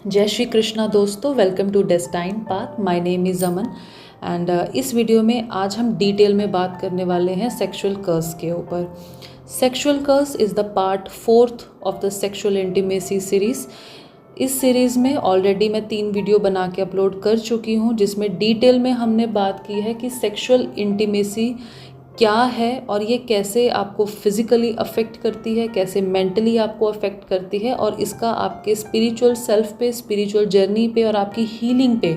जय श्री कृष्णा दोस्तों, welcome to destine path. My name is Aman and इस वीडियो में आज हम डिटेल में बात करने वाले हैं सेक्सुअल कर्स के ऊपर। Sexual curse is the part 4th of the sexual intimacy series. इस सीरीज़ में ऑलरेडी मैं 3 वीडियो बना के अपलोड कर चुकी हूँ, जिसमें डिटेल में हमने बात की है कि सेक्सुअल इंटीमेसी क्या है और ये कैसे आपको फिज़िकली अफेक्ट करती है, कैसे मेंटली आपको अफेक्ट करती है और इसका आपके स्पिरिचुअल सेल्फ पे, स्पिरिचुअल जर्नी पे और आपकी हीलिंग पे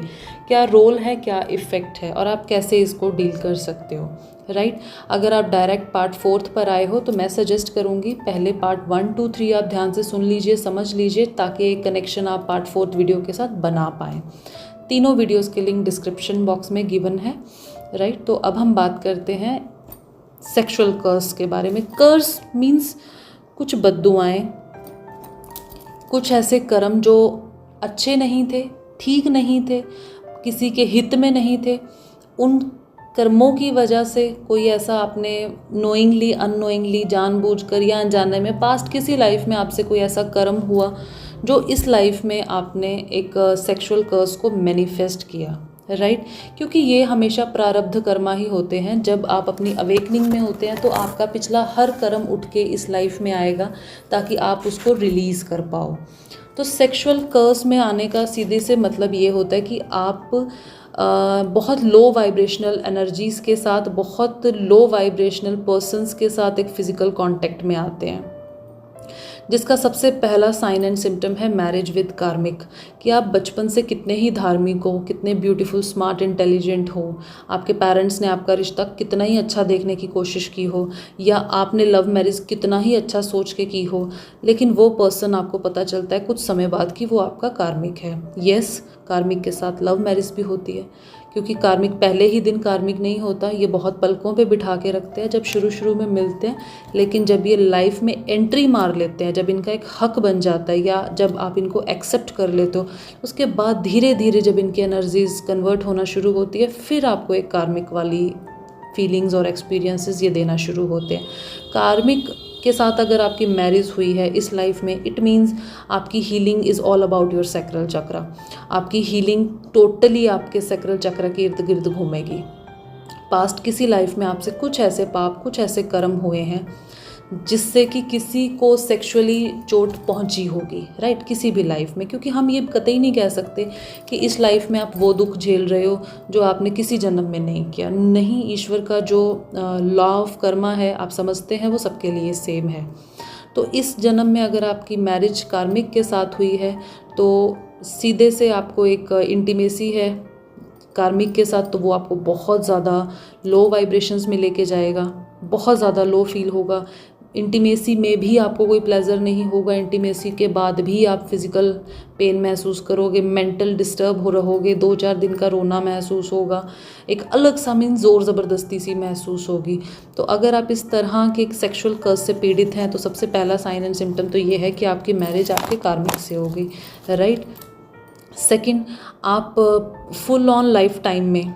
क्या रोल है, क्या इफ़ेक्ट है और आप कैसे इसको डील कर सकते हो। राइट अगर आप डायरेक्ट पार्ट 4th पर आए हो तो मैं सजेस्ट करूँगी पहले पार्ट 1, 2, 3 आप ध्यान से सुन लीजिए, समझ लीजिए, ताकि एक कनेक्शन आप पार्ट 4th वीडियो के साथ बना पाएँ। तीनों वीडियोज़ के लिंक डिस्क्रिप्शन बॉक्स में गिवन है। राइट तो अब हम बात करते हैं सेक्सुअल कर्स के बारे में। कर्स मीन्स कुछ बद्दुआएं, कुछ ऐसे कर्म जो अच्छे नहीं थे, ठीक नहीं थे, किसी के हित में नहीं थे। उन कर्मों की वजह से कोई ऐसा आपने नोइंगली, अननोइंगली, जानबूझकर या अनजाने में पास्ट किसी लाइफ में आपसे कोई ऐसा कर्म हुआ जो इस लाइफ में आपने एक सेक्सुअल कर्स को मैनिफेस्ट किया। राइट क्योंकि ये हमेशा प्रारब्ध कर्मा ही होते हैं। जब आप अपनी अवेकनिंग में होते हैं तो आपका पिछला हर कर्म उठ के इस लाइफ में आएगा ताकि आप उसको रिलीज़ कर पाओ। तो सेक्सुअल कर्स में आने का सीधे से मतलब ये होता है कि आप बहुत लो वाइब्रेशनल एनर्जीज़ के साथ, बहुत लो वाइब्रेशनल पर्सन्स के साथ एक फ़िज़िकल कांटेक्ट में आते हैं, जिसका सबसे पहला साइन एंड सिम्टम है मैरिज विद कार्मिक। कि आप बचपन से कितने ही धार्मिक हो, कितने ब्यूटीफुल, स्मार्ट, इंटेलिजेंट हो, आपके पेरेंट्स ने आपका रिश्ता कितना ही अच्छा देखने की कोशिश की हो, या आपने लव मैरिज कितना ही अच्छा सोच के की हो, लेकिन वो पर्सन आपको पता चलता है कुछ समय बाद कि वो आपका कार्मिक है। यस, कार्मिक के साथ लव मैरिज भी होती है, क्योंकि कार्मिक पहले ही दिन कार्मिक नहीं होता। ये बहुत पलकों पे बिठा के रखते हैं जब शुरू में मिलते हैं, लेकिन जब ये लाइफ में एंट्री मार लेते हैं, जब इनका एक हक बन जाता है या जब आप इनको एक्सेप्ट कर लेते हो, उसके बाद धीरे धीरे जब इनकी एनर्जीज कन्वर्ट होना शुरू होती है, फिर आपको एक कार्मिक वाली फीलिंग्स और एक्सपीरियंसेस ये देना शुरू होते हैं। कार्मिक के साथ अगर आपकी मैरिज हुई है इस लाइफ में, इट मीन्स आपकी healing is all about your sacral चक्र। आपकी हीलिंग टोटली आपके सैक्रल चक्र के इर्द गिर्द घूमेगी। पास्ट किसी लाइफ में आपसे कुछ ऐसे पाप, कुछ ऐसे कर्म हुए हैं जिससे कि किसी को सेक्सुअली चोट पहुंची होगी। राइट किसी भी लाइफ में, क्योंकि हम ये कतई नहीं कह सकते कि इस लाइफ में आप वो दुख झेल रहे हो जो आपने किसी जन्म में नहीं किया। नहीं, ईश्वर का जो लॉ ऑफ कर्मा है आप समझते हैं वो सबके लिए सेम है। तो इस जन्म में अगर आपकी मैरिज कार्मिक के साथ हुई है तो सीधे से आपको एक इंटीमेसी है कार्मिक के साथ, तो वो आपको बहुत ज़्यादा लो वाइब्रेशंस में लेके जाएगा, बहुत ज़्यादा लो फील होगा। इंटीमेसी में भी आपको कोई प्लेजर नहीं होगा, इंटीमेसी के बाद भी आप फिज़िकल पेन महसूस करोगे, मेंटल डिस्टर्ब हो रहोगे, 2-4 दिन का रोना महसूस होगा, एक अलग सा ज़ोर ज़बरदस्ती सी महसूस होगी। तो अगर आप इस तरह के एक सेक्सुअल कर्स से पीड़ित हैं तो सबसे पहला साइन एंड सिम्टम तो ये है कि आपकी मैरिज आपके कार्मिक से होगी। राइट सेकंड, आप फुल ऑन लाइफ टाइम में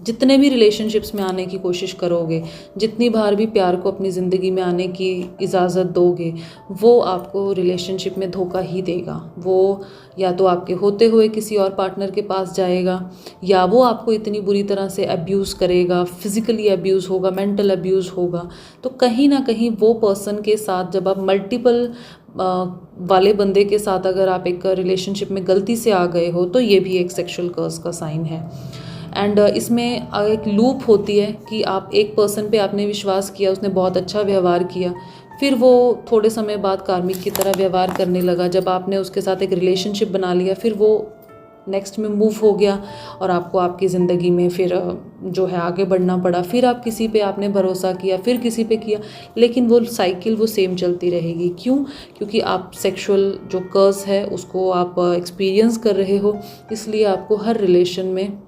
जितने भी रिलेशनशिप्स में आने की कोशिश करोगे, जितनी बार भी प्यार को अपनी ज़िंदगी में आने की इजाज़त दोगे, वो आपको रिलेशनशिप में धोखा ही देगा। वो या तो आपके होते हुए किसी और पार्टनर के पास जाएगा, या वो आपको इतनी बुरी तरह से अब्यूज़ करेगा, फिज़िकली अब्यूज़ होगा, मेंटल अब्यूज़ होगा। तो कहीं ना कहीं वो पर्सन के साथ जब आप मल्टीपल वाले बंदे के साथ अगर आप एक रिलेशनशिप में गलती से आ गए हो तो ये भी एक सेक्सुअल कर्स का साइन है। एंड इसमें एक लूप होती है कि आप एक पर्सन पे आपने विश्वास किया, उसने बहुत अच्छा व्यवहार किया, फिर वो थोड़े समय बाद कार्मिक की तरह व्यवहार करने लगा। जब आपने उसके साथ एक रिलेशनशिप बना लिया, फिर वो नेक्स्ट में मूव हो गया और आपको आपकी ज़िंदगी में फिर जो है आगे बढ़ना पड़ा। फिर आप किसी पे आपने भरोसा किया, फिर किसी पे किया, लेकिन वो साइकिल वो सेम चलती रहेगी। क्यों? क्योंकि आप सेक्सुअल जो कर्स है उसको आप एक्सपीरियंस कर रहे हो, इसलिए आपको हर रिलेशन में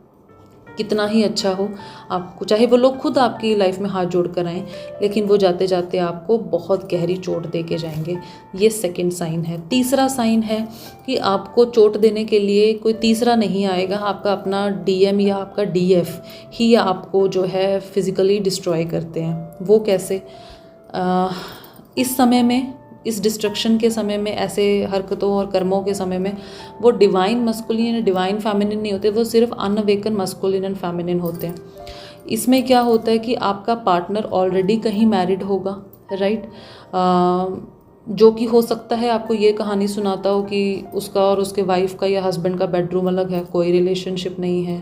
कितना ही अच्छा हो, आपको चाहे वो लोग खुद आपकी लाइफ में हाथ जोड़ कर आएँ, लेकिन वो जाते जाते आपको बहुत गहरी चोट दे के जाएंगे। ये सेकंड साइन है। तीसरा साइन है कि आपको चोट देने के लिए कोई तीसरा नहीं आएगा, आपका अपना डीएम या आपका डीएफ ही आपको जो है फिज़िकली डिस्ट्रॉय करते हैं। वो कैसे? इस समय में इस डिस्ट्रक्शन के समय में, ऐसे हरकतों और कर्मों के समय में वो डिवाइन मस्कुलिन या डिवाइन फेमिनिन नहीं होते, वो सिर्फ अनअवेकन मस्कुलिन एंड फेमिनिन होते हैं। इसमें क्या होता है कि आपका पार्टनर ऑलरेडी कहीं मैरिड होगा, राइट, जो कि हो सकता है आपको ये कहानी सुनाता हो कि उसका और उसके वाइफ का या हस्बैंड का बेडरूम अलग है, कोई रिलेशनशिप नहीं है,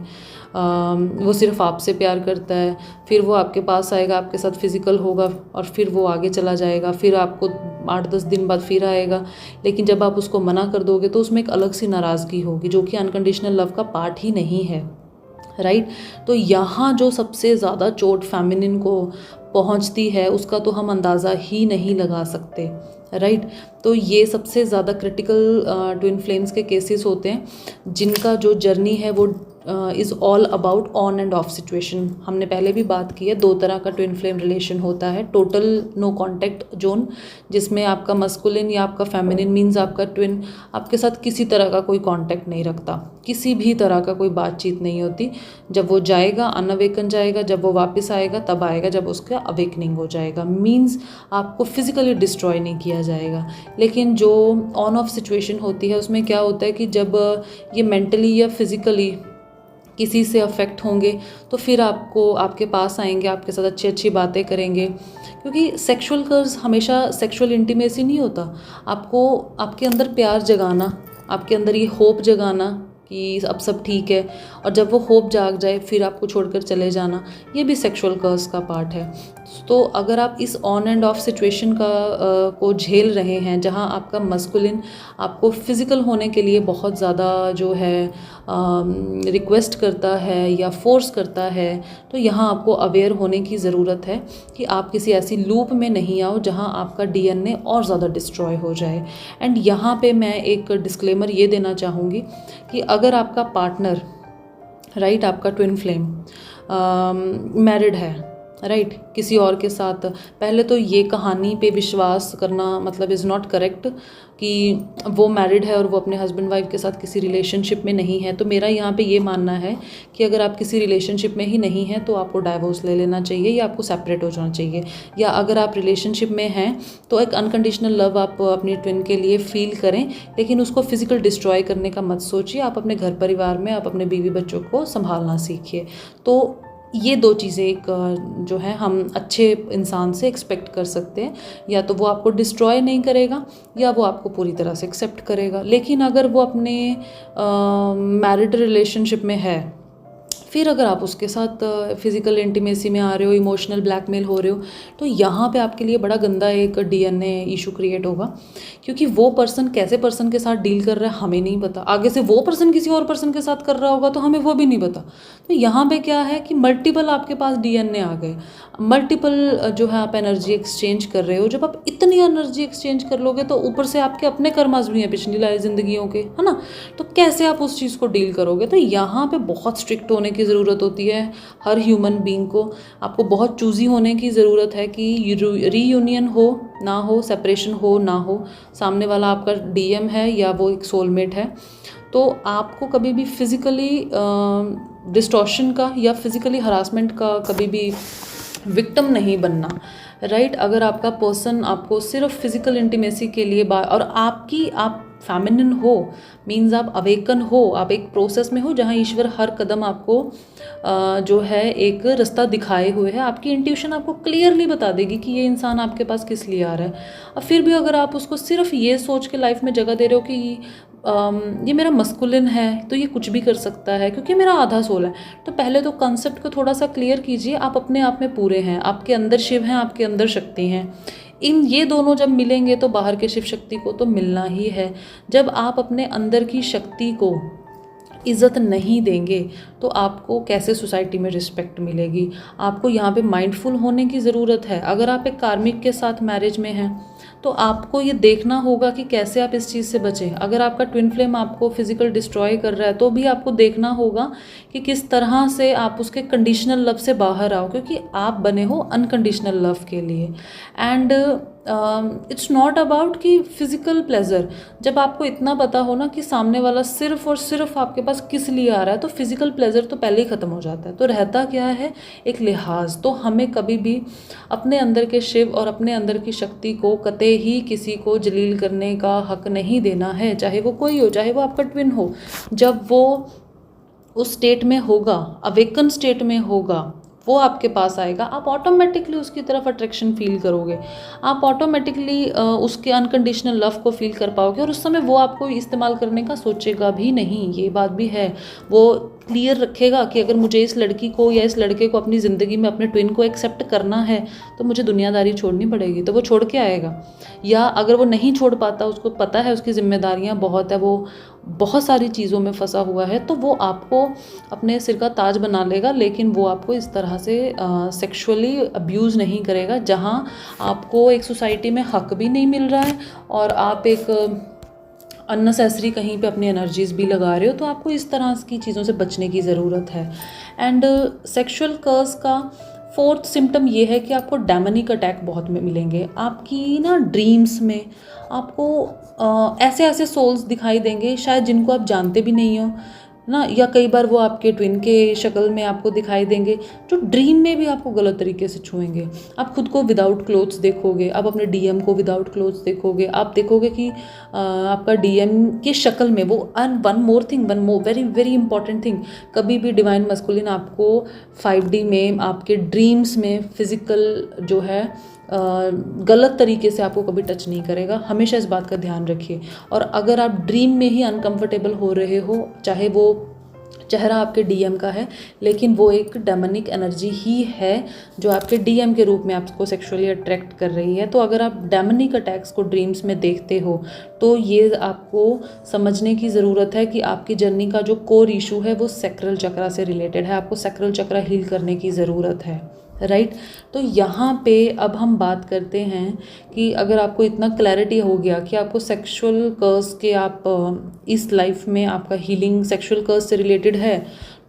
वो सिर्फ आपसे प्यार करता है, फिर वो आपके पास आएगा, आपके साथ फिजिकल होगा और फिर वो आगे चला जाएगा, फिर आपको 8-10 दिन बाद फिर आएगा। लेकिन जब आप उसको मना कर दोगे तो उसमें एक अलग सी नाराज़गी होगी जो कि अनकंडीशनल लव का पार्ट ही नहीं है, राइट। तो यहाँ जो सबसे ज़्यादा चोट फेमिनिन को पहुँचती है उसका तो हम अंदाज़ा ही नहीं लगा सकते, राइट। तो ये सबसे ज़्यादा क्रिटिकल ट्विन फ्लेम्स के केसेस होते हैं जिनका जो जर्नी है वो is all about on end of situation. हमने पहले भी बात की है, 2 तरह का ट्विन फ्लेम रिलेशन होता है। टोटल नो कॉन्टैक्ट जोन, जिसमें आपका मस्कुलिन या आपका फेमिनिन मीन्स आपका ट्विन आपके साथ किसी तरह का कोई कॉन्टैक्ट नहीं रखता, किसी भी तरह का कोई बातचीत नहीं होती। जब वो जाएगा अनअवेकन जाएगा, जब वो वापस आएगा तब आएगा जब उसका अवेकनिंग हो जाएगा, मीन्स आपको फिजिकली डिस्ट्रॉय नहीं किया जाएगा। लेकिन जो ऑन ऑफ सिचुएशन होती है उसमें क्या होता है कि जब ये मेंटली या फिजिकली किसी से अफेक्ट होंगे तो फिर आपको आपके पास आएंगे, आपके साथ अच्छी अच्छी बातें करेंगे, क्योंकि सेक्सुअल कर्ज हमेशा सेक्सुअल इंटीमेसी नहीं होता। आपको आपके अंदर प्यार जगाना, आपके अंदर ये होप जगाना कि अब सब ठीक है, और जब वो होप जाग जाए फिर आपको छोड़कर चले जाना, ये भी सेक्सुअल कर्ज का पार्ट है। तो अगर आप इस ऑन एंड ऑफ सिचुएशन को झेल रहे हैं जहां आपका मस्कुलिन आपको फिज़िकल होने के लिए बहुत ज़्यादा जो है रिक्वेस्ट करता है या फोर्स करता है, तो यहाँ आपको अवेयर होने की ज़रूरत है कि आप किसी ऐसी लूप में नहीं आओ जहाँ आपका डीएनए और ज़्यादा डिस्ट्रॉय हो जाए। एंड यहाँ पे मैं एक डिस्क्लेमर ये देना चाहूँगी कि अगर आपका पार्टनर, राइट, आपका ट्विन फ्लेम मैरिड है, राइट, किसी और के साथ, पहले तो ये कहानी पे विश्वास करना मतलब इज़ नॉट करेक्ट कि वो मैरिड है और वो अपने हस्बैंड वाइफ के साथ किसी रिलेशनशिप में नहीं है। तो मेरा यहाँ पे ये मानना है कि अगर आप किसी रिलेशनशिप में ही नहीं हैं तो आपको डाइवोर्स ले लेना चाहिए या आपको सेपरेट हो जाना चाहिए। या अगर आप रिलेशनशिप में हैं तो एक अनकंडीशनल लव आप अपनी ट्विन के लिए फील करें, लेकिन उसको फिजिकल डिस्ट्रॉय करने का मत सोचिए। आप अपने घर परिवार में आप अपने बीवी बच्चों को संभालना सीखिए। तो ये 2 चीज़ें एक जो है हम अच्छे इंसान से एक्सपेक्ट कर सकते हैं, या तो वो आपको डिस्ट्रॉय नहीं करेगा या वो आपको पूरी तरह से एक्सेप्ट करेगा। लेकिन अगर वो अपने मैरिड रिलेशनशिप में है, फिर अगर आप उसके साथ फिज़िकल इंटीमेसी में आ रहे हो, इमोशनल ब्लैकमेल हो रहे हो, तो यहाँ पे आपके लिए बड़ा गंदा एक डीएनए इशू क्रिएट होगा, क्योंकि वो पर्सन कैसे पर्सन के साथ डील कर रहा है हमें नहीं पता। आगे से वो पर्सन किसी और पर्सन के साथ कर रहा होगा तो हमें वो भी नहीं पता। तो यहाँ पे क्या है कि मल्टीपल आपके पास डीएनए आ गए, मल्टीपल जो है आप एनर्जी एक्सचेंज कर रहे हो। जब आप इतनी एनर्जी एक्सचेंज कर लोगे तो ऊपर से आपके अपने कर्मास भी हैं पिछली ज़िंदगियों के, है ना, तो कैसे आप उस चीज़ को डील करोगे। तो यहाँ पे बहुत स्ट्रिक्ट होने की ज़रूरत होती है हर ह्यूमन बीइंग को। आपको बहुत चूज़ी होने की ज़रूरत है कि रीयूनियन हो ना हो, सेपरेशन हो ना हो, सामने वाला आपका डीएम है या वो एक सोलमेट है। तो आपको कभी भी फिज़िकली डिस्टॉर्शन का या फिज़िकली हरासमेंट का कभी भी विक्टिम नहीं बनना, राइट। अगर आपका पर्सन आपको सिर्फ फिज़िकल इंटीमेसी के लिए और आप फेमिनिन हो, मीन्स आप अवेकन हो, आप एक प्रोसेस में हो जहाँ ईश्वर हर कदम आपको जो है एक रास्ता दिखाए हुए है। आपकी इंट्यूशन आपको क्लियरली बता देगी कि ये इंसान आपके पास किस लिए आ रहा है। और फिर भी अगर आप उसको सिर्फ ये सोच के लाइफ में जगह दे रहे हो कि ये मेरा मस्कुलिन है तो ये कुछ भी कर सकता है क्योंकि मेरा आधा सोल है, तो पहले तो कॉन्सेप्ट को थोड़ा सा क्लियर कीजिए। आप अपने आप में पूरे हैं, आपके अंदर शिव हैं, आपके अंदर शक्ति हैं। इन ये दोनों जब मिलेंगे तो बाहर के शिव शक्ति को तो मिलना ही है। जब आप अपने अंदर की शक्ति को इज़्ज़त नहीं देंगे तो आपको कैसे सोसाइटी में रिस्पेक्ट मिलेगी। आपको यहाँ पे माइंडफुल होने की ज़रूरत है। अगर आप एक कार्मिक के साथ मैरिज में हैं तो आपको ये देखना होगा कि कैसे आप इस चीज़ से बचें। अगर आपका ट्विन फ्लेम आपको फिजिकल डिस्ट्रॉय कर रहा है तो भी आपको देखना होगा कि किस तरह से आप उसके कंडीशनल लव से बाहर आओ, क्योंकि आप बने हो अनकंडीशनल लव के लिए। एंड इट्स नॉट अबाउट कि फिजिकल प्लेजर। जब आपको इतना पता हो ना कि सामने वाला सिर्फ और सिर्फ आपके पास किस लिए आ रहा है, तो फिजिकल प्लेजर तो पहले ही ख़त्म हो जाता है। तो रहता क्या है, एक लिहाज। तो हमें कभी भी अपने अंदर के शिव और अपने अंदर की शक्ति को कतई ही किसी को जलील करने का हक नहीं देना है, चाहे वो कोई हो, चाहे वो आपका ट्विन हो। जब वो उस स्टेट में होगा, अवेकन स्टेट में होगा, वो आपके पास आएगा, आप ऑटोमेटिकली उसकी तरफ अट्रैक्शन फील करोगे, आप ऑटोमेटिकली उसके अनकंडीशनल लव को फील कर पाओगे, और उस समय वो आपको इस्तेमाल करने का सोचेगा भी नहीं। ये बात भी है, वो क्लियर रखेगा कि अगर मुझे इस लड़की को या इस लड़के को अपनी ज़िंदगी में, अपने ट्विन को एक्सेप्ट करना है, तो मुझे दुनियादारी छोड़नी पड़ेगी, तो वो छोड़ के आएगा। या अगर वो नहीं छोड़ पाता, उसको पता है उसकी जिम्मेदारियाँ बहुत है, वो बहुत सारी चीज़ों में फंसा हुआ है, तो वो आपको अपने सिर का ताज बना लेगा, लेकिन वो आपको इस तरह से सेक्सुअली अब्यूज़ नहीं करेगा, जहाँ आपको एक सोसाइटी में हक भी नहीं मिल रहा है और आप एक अननेसेसरी कहीं पे अपनी एनर्जीज़ भी लगा रहे हो। तो आपको इस तरह की चीज़ों से बचने की ज़रूरत है। एंड सेक्सुअल कर्स का फोर्थ सिम्टम ये है कि आपको डेमनिक अटैक बहुत मिलेंगे। आपकी ना ड्रीम्स में आपको ऐसे ऐसे सोल्स दिखाई देंगे शायद जिनको आप जानते भी नहीं हो ना, या कई बार वो आपके ट्विन के शक्ल में आपको दिखाई देंगे, जो ड्रीम में भी आपको गलत तरीके से छुएंगे। आप खुद को विदाउट क्लोथ्स देखोगे, आप अपने डीएम को विदाउट क्लोथ्स देखोगे, आप देखोगे कि आपका डीएम की शक्ल में वो। And one more very very important thing, कभी भी डिवाइन मस्कुलिन आपको 5D में, आपके ड्रीम्स में फिजिकल जो है गलत तरीके से आपको कभी टच नहीं करेगा। हमेशा इस बात का ध्यान रखिए। और अगर आप ड्रीम में ही अनकंफर्टेबल हो रहे हो, चाहे वो चेहरा आपके डीएम का है, लेकिन वो एक डेमनिक एनर्जी ही है जो आपके डीएम के रूप में आपको सेक्सुअली अट्रैक्ट कर रही है। तो अगर आप डेमनिक अटैक्स को ड्रीम्स में देखते हो, तो ये आपको समझने की ज़रूरत है कि आपकी जर्नी का जो कोर इशू है वो सैक्रल चक्रा से रिलेटेड है। आपको सैक्रल चक्रा हील करने की ज़रूरत है, राइट। तो यहाँ पे अब हम बात करते हैं कि अगर आपको इतना क्लैरिटी हो गया कि आपको सेक्सुअल कर्स के, आप इस लाइफ में आपका हीलिंग सेक्सुअल कर्स से रिलेटेड है,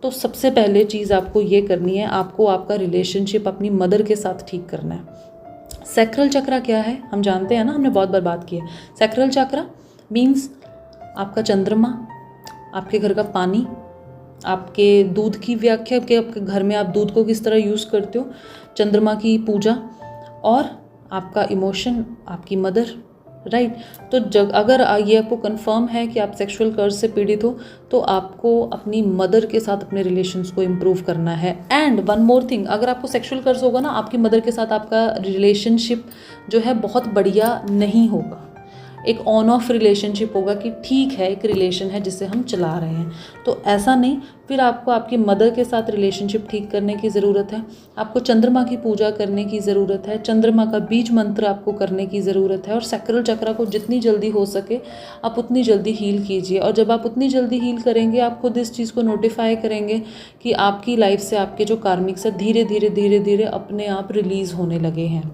तो सबसे पहले चीज़ आपको ये करनी है, आपको आपका रिलेशनशिप अपनी मदर के साथ ठीक करना है। सैक्रल चक्रा क्या है हम जानते हैं ना, हमने बहुत बार बात की है। सैक्रल चक्रा मीन्स आपका चंद्रमा, आपके घर का पानी, आपके दूध की व्याख्या कि आपके घर में आप दूध को किस तरह यूज़ करते हो, चंद्रमा की पूजा, और आपका इमोशन, आपकी मदर, राइट। तो जब अगर ये आपको कंफर्म है कि आप सेक्सुअल कर्ज से पीड़ित हो, तो आपको अपनी मदर के साथ अपने रिलेशंस को इम्प्रूव करना है। एंड वन मोर थिंग, अगर आपको सेक्सुअल कर्ज होगा ना, आपकी मदर के साथ आपका रिलेशनशिप जो है बहुत बढ़िया नहीं होगा, एक ऑन ऑफ रिलेशनशिप होगा कि ठीक है एक रिलेशन है जिसे हम चला रहे हैं, तो ऐसा नहीं। फिर आपको आपकी मदर के साथ रिलेशनशिप ठीक करने की ज़रूरत है, आपको चंद्रमा की पूजा करने की ज़रूरत है, चंद्रमा का बीज मंत्र आपको करने की ज़रूरत है, और सैक्रल चक्रा को जितनी जल्दी हो सके आप उतनी जल्दी हील कीजिए। और जब आप उतनी जल्दी हील करेंगे, आप खुद इस चीज़ को नोटिफाई करेंगे कि आपकी लाइफ से आपके जो कार्मिक्स है धीरे धीरे अपने आप रिलीज़ होने लगे हैं,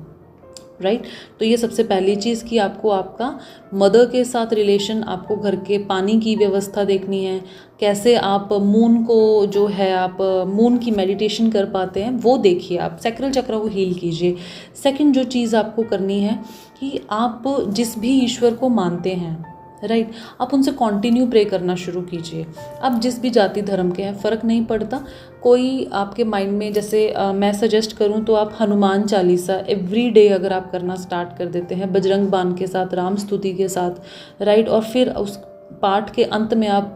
राइट। तो ये सबसे पहली चीज़ कि आपको आपका मदर के साथ रिलेशन, आपको घर के पानी की व्यवस्था देखनी है, कैसे आप मून को जो है आप मून की मेडिटेशन कर पाते हैं वो देखिए, आप सैक्रल चक्र को हील कीजिए। सेकंड जो चीज़ आपको करनी है कि आप जिस भी ईश्वर को मानते हैं, राइट, आप उनसे कंटिन्यू प्रे करना शुरू कीजिए। आप जिस भी जाति धर्म के हैं, फ़र्क नहीं पड़ता। कोई आपके माइंड में, जैसे मैं सजेस्ट करूं तो आप हनुमान चालीसा एवरी डे अगर आप करना स्टार्ट कर देते हैं, बजरंग बाण के साथ, राम स्तुति के साथ, राइट, और फिर उस पाठ के अंत में आप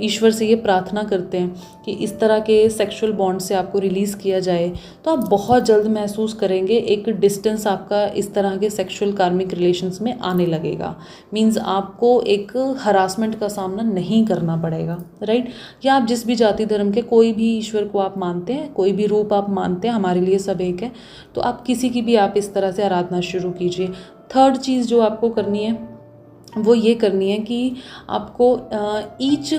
ईश्वर से ये प्रार्थना करते हैं कि इस तरह के सेक्सुअल बॉन्ड से आपको रिलीज़ किया जाए, तो आप बहुत जल्द महसूस करेंगे एक डिस्टेंस आपका इस तरह के सेक्सुअल कार्मिक रिलेशंस में आने लगेगा। मींस आपको एक हरासमेंट का सामना नहीं करना पड़ेगा, राइट। या आप जिस भी जाति धर्म के, कोई भी ईश्वर को आप मानते हैं, कोई भी रूप आप मानते हैं, हमारे लिए सब एक है, तो आप किसी की भी आप इस तरह से आराधना शुरू कीजिए। थर्ड चीज़ जो आपको करनी है वो ये करनी है कि आपको ईच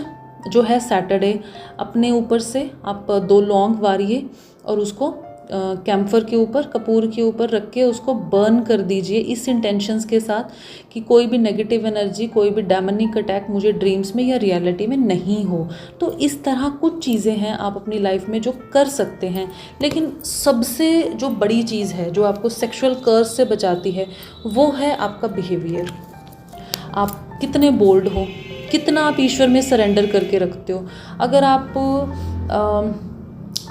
जो है सैटरडे अपने ऊपर से आप 2 लौंग वारिए और उसको कैम्फर के ऊपर, कपूर के ऊपर रख के उसको बर्न कर दीजिए इस इंटेंशंस के साथ कि कोई भी नेगेटिव एनर्जी, कोई भी डेमनिक अटैक मुझे ड्रीम्स में या रियलिटी में नहीं हो। तो इस तरह कुछ चीज़ें हैं आप अपनी लाइफ में जो कर सकते हैं। लेकिन सबसे जो बड़ी चीज़ है जो आपको सेक्सुअल कर्स से बचाती है वो है आपका बिहेवियर। आप कितने बोल्ड हो, कितना आप ईश्वर में सरेंडर करके रखते हो। अगर आप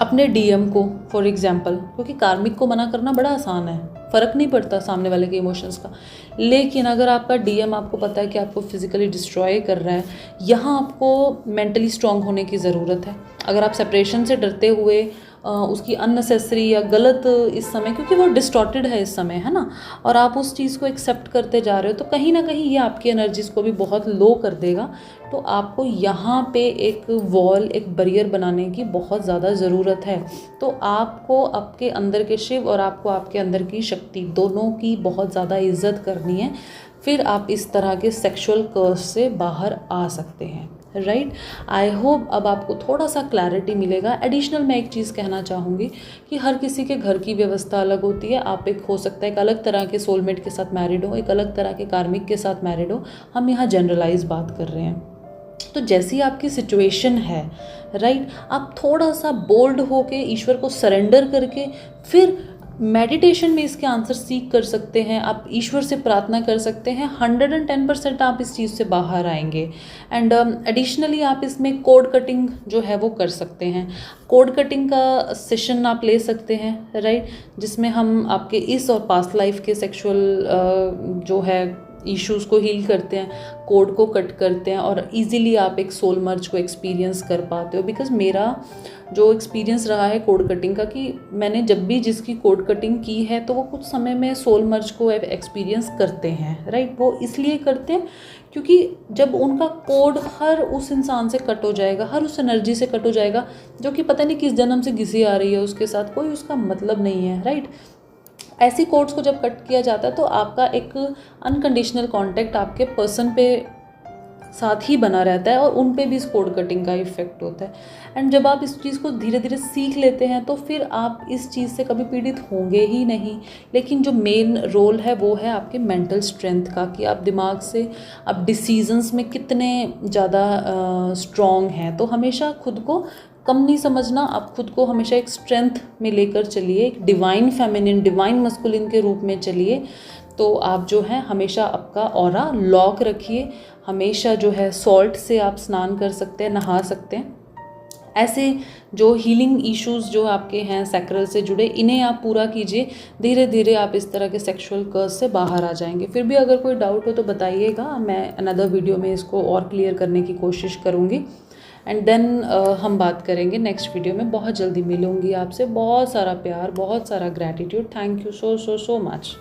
अपने डीएम को फॉर एग्जांपल, क्योंकि कार्मिक को मना करना बड़ा आसान है, फ़र्क नहीं पड़ता सामने वाले के इमोशंस का, लेकिन अगर आपका डीएम आपको पता है कि आपको फिजिकली डिस्ट्रॉय कर रहा है, यहाँ आपको मेंटली स्ट्रांग होने की ज़रूरत है। अगर आप सेपरेशन से डरते हुए उसकी अननेसेसरी या गलत इस समय, क्योंकि वो डिस्टॉर्टेड है इस समय, है ना, और आप उस चीज़ को एक्सेप्ट करते जा रहे हो, तो कहीं ना कहीं ये आपकी एनर्जीज़ को भी बहुत लो कर देगा। तो आपको यहाँ पे एक वॉल, एक बैरियर बनाने की बहुत ज़्यादा ज़रूरत है। तो आपको आपके अंदर के शिव और आपको आपके अंदर की शक्ति दोनों की बहुत ज़्यादा इज्जत करनी है, फिर आप इस तरह के सेक्सुअल कर्स से बाहर आ सकते हैं। राइट, आई होप अब आपको थोड़ा सा क्लैरिटी मिलेगा। एडिशनल मैं एक चीज़ कहना चाहूँगी कि हर किसी के घर की व्यवस्था अलग होती है। आप एक हो सकता है एक अलग तरह के सोलमेट के साथ मैरिड हो, एक अलग तरह के कार्मिक के साथ मैरिड हो, हम यहाँ जनरलाइज बात कर रहे हैं। तो जैसी आपकी सिचुएशन है, राइट, आप थोड़ा सा बोल्ड होके ईश्वर को सरेंडर करके फिर मेडिटेशन में इसके आंसर सीख कर सकते हैं। आप ईश्वर से प्रार्थना कर सकते हैं, 110% आप इस चीज़ से बाहर आएंगे। एंड एडिशनली आप इसमें कोड कटिंग जो है वो कर सकते हैं। कोड कटिंग का सेशन आप ले सकते हैं, राइट, जिसमें हम आपके इस और पास्ट लाइफ के सेक्सुअल जो है इश्यूज़ को हील करते हैं, कोड को कट करते हैं और इजीली आप एक सोल मर्ज को एक्सपीरियंस कर पाते हो। बिकॉज मेरा जो एक्सपीरियंस रहा है कोड कटिंग का, कि मैंने जब भी जिसकी कोड कटिंग की है तो वो कुछ समय में सोल मर्ज को एक्सपीरियंस करते हैं। राइट, वो इसलिए करते हैं क्योंकि जब उनका कोड हर उस इंसान से कट हो जाएगा, हर उस एनर्जी से कट हो जाएगा जो कि पता नहीं किस जन्म से घिसी आ रही है उसके साथ, कोई उसका मतलब नहीं है। राइट, ऐसी कोड्स को जब कट किया जाता है तो आपका एक अनकंडीशनल कांटेक्ट आपके पर्सन पे साथ ही बना रहता है और उन पे भी इस कोड कटिंग का इफेक्ट होता है। एंड जब आप इस चीज़ को धीरे धीरे सीख लेते हैं तो फिर आप इस चीज़ से कभी पीड़ित होंगे ही नहीं। लेकिन जो मेन रोल है वो है आपके मेंटल स्ट्रेंथ का, कि आप दिमाग से आप डिसीजंस में कितने ज़्यादा स्ट्रॉन्ग हैं। तो हमेशा खुद को कम नहीं समझना, आप खुद को हमेशा एक स्ट्रेंथ में लेकर चलिए, एक डिवाइन फेमिनिन, डिवाइन मस्कुलिन के रूप में चलिए। तो आप जो है हमेशा आपका ऑरा लॉक रखिए, हमेशा जो है सॉल्ट से आप स्नान कर सकते हैं, नहा सकते हैं। ऐसे जो हीलिंग इश्यूज़ जो आपके हैं सैक्रल से जुड़े, इन्हें आप पूरा कीजिए। धीरे धीरे आप इस तरह के सेक्सुअल कर्स से बाहर आ जाएंगे। फिर भी अगर कोई डाउट हो तो बताइएगा, मैं अनदर वीडियो में इसको और क्लियर करने की कोशिश करूँगी। एंड देन हम बात करेंगे नेक्स्ट वीडियो में। बहुत जल्दी मिलूंगी आपसे। बहुत सारा प्यार, बहुत सारा gratitude. Thank you so much.